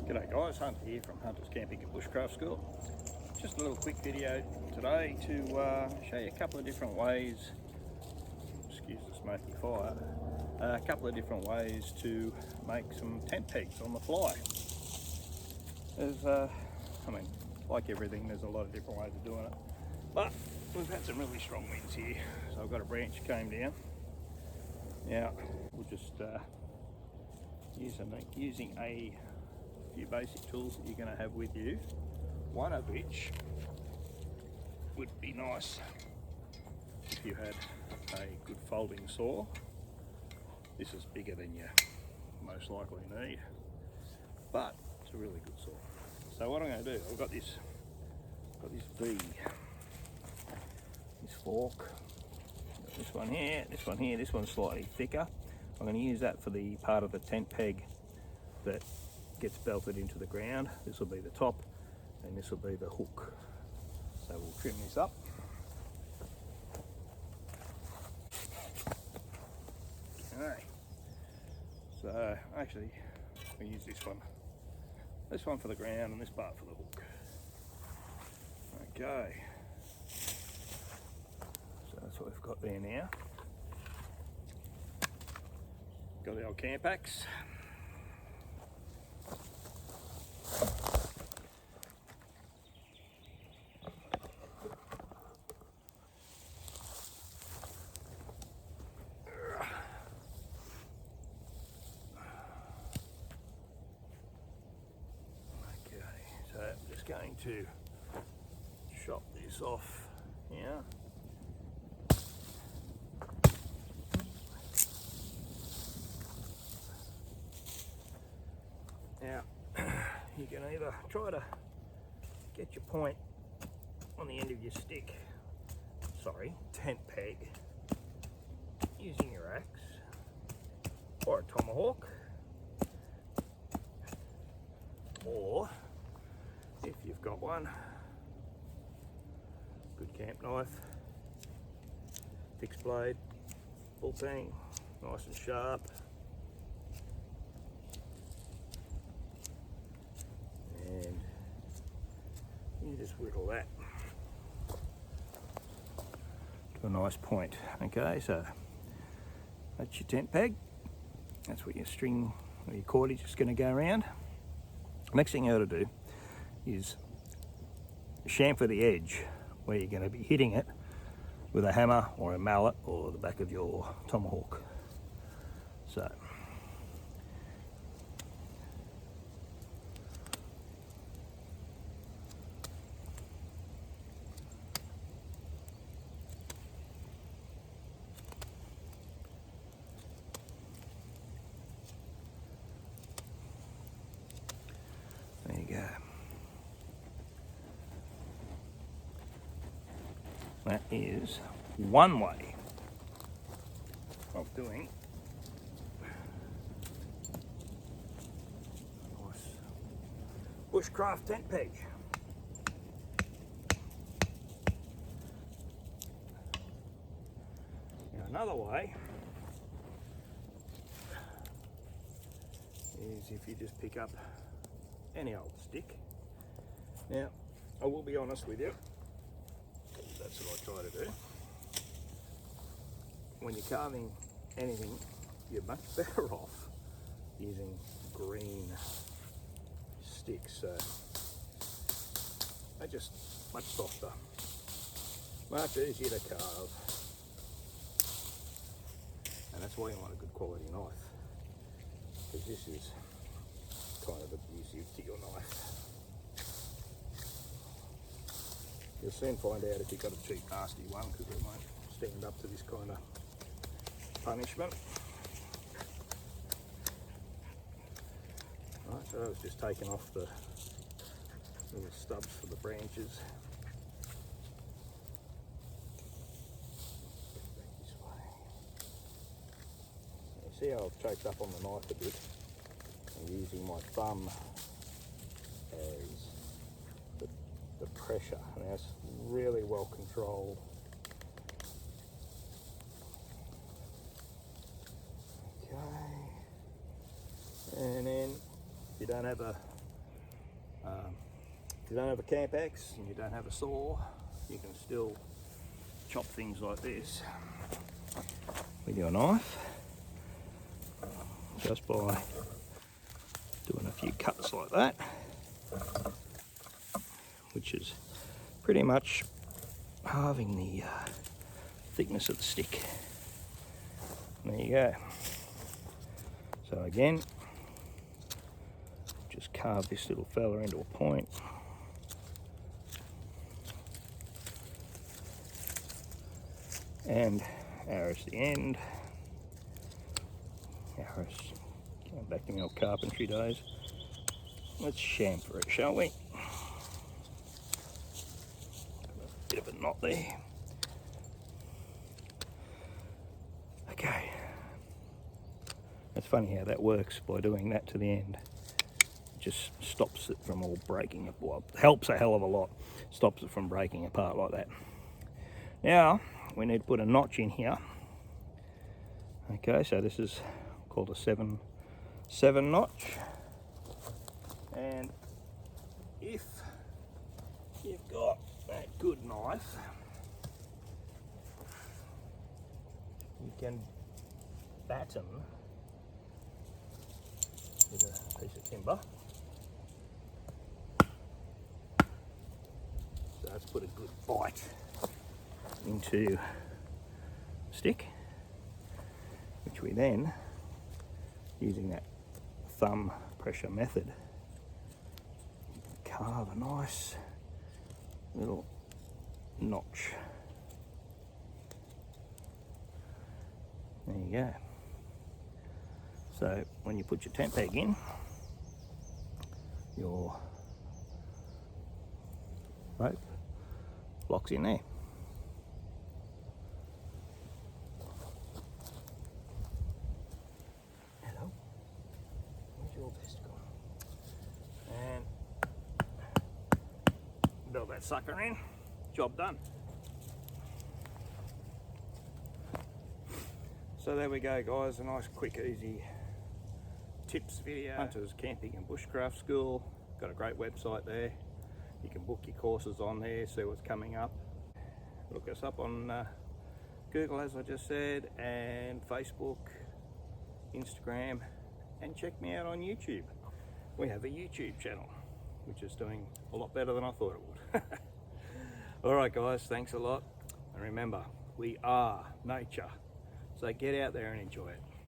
G'day guys, Hunter here from Hunter's Camping and Bushcraft School. Just a little quick video today to show you a couple of different ways, excuse the smoky fire, a couple of different ways to make some tent pegs on the fly. There's, like everything, there's a lot of different ways of doing it. But we've had some really strong winds here, so I've got a branch came down. Now, we'll just using a few basic tools that you're going to have with you, one of which would be nice if you had a good folding saw. This is bigger than you most likely need, but it's a really good saw. So what I'm going to do, I've got this V, this fork, this one here, this one here, this one's slightly thicker. I'm going to use that for the part of the tent peg that gets belted into the ground. This will be the top and this will be the hook. So we'll trim this up. Okay. So actually we use this one for the ground and this part for the hook. Okay. So that's what we've got there now. Got the old Campax. Going to chop this off here. Now you can either try to get your point on the end of your tent peg using your axe or a tomahawk, or if you've got one, good camp knife, fixed blade, full tang, nice and sharp. And you just whittle that to a nice point. Okay, so that's your tent peg. That's what your string or your cordage is going to go around. Next thing you ought to do is chamfer the edge where you're going to be hitting it with a hammer or a mallet or the back of your tomahawk. So there you go. That is one way of doing a nice bushcraft tent peg. Now another way is if you just pick up any old stick. Now I will be honest with you, that's what I try to do. When you're carving anything, you're much better off using green sticks. So they're just much softer, much easier to carve, and that's why you want a good quality knife, because this is kind of abusive to your knife. You'll soon find out if you've got a cheap nasty one, because it won't stand up to this kind of punishment. Right, so I was just taking off the little stubs for the branches. This way. You see how I've choked up on the knife a bit? I'm using my thumb as the pressure, and that's really well controlled. Okay, and then if you don't have a If you don't have a Camp Axe and you don't have a saw, you can still chop things like this with your knife, just by doing a few cuts like that, which is pretty much halving the thickness of the stick. There you go. So again, just carve this little fella into a point. And arrows the end. Arrows, going back to my old carpentry days. Let's chamfer it, shall we? Bit of a knot there. Okay. It's funny how that works by doing that to the end. It just stops it from all breaking, well, helps a hell of a lot. Stops it from breaking apart like that. Now, we need to put a notch in here. Okay, so this is called a 7 notch. And if you've got that good knife, you can batten with a piece of timber. So let's put a good bite into stick, which we then, using that thumb pressure method, carve a nice little notch. There you go. So when you put your tent peg in, your rope locks in there. Hello, where's your vest gone? And build that sucker in, job done. So there we go, guys, a nice quick easy tips video. Hunters Camping and Bushcraft School, got a great website there. You can book your courses on there, see what's coming up. Look us up on Google, as I just said, and Facebook, Instagram, and check me out on YouTube. We have a YouTube channel, which is doing a lot better than I thought it would. Alright guys, thanks a lot. And remember, we are nature. So get out there and enjoy it.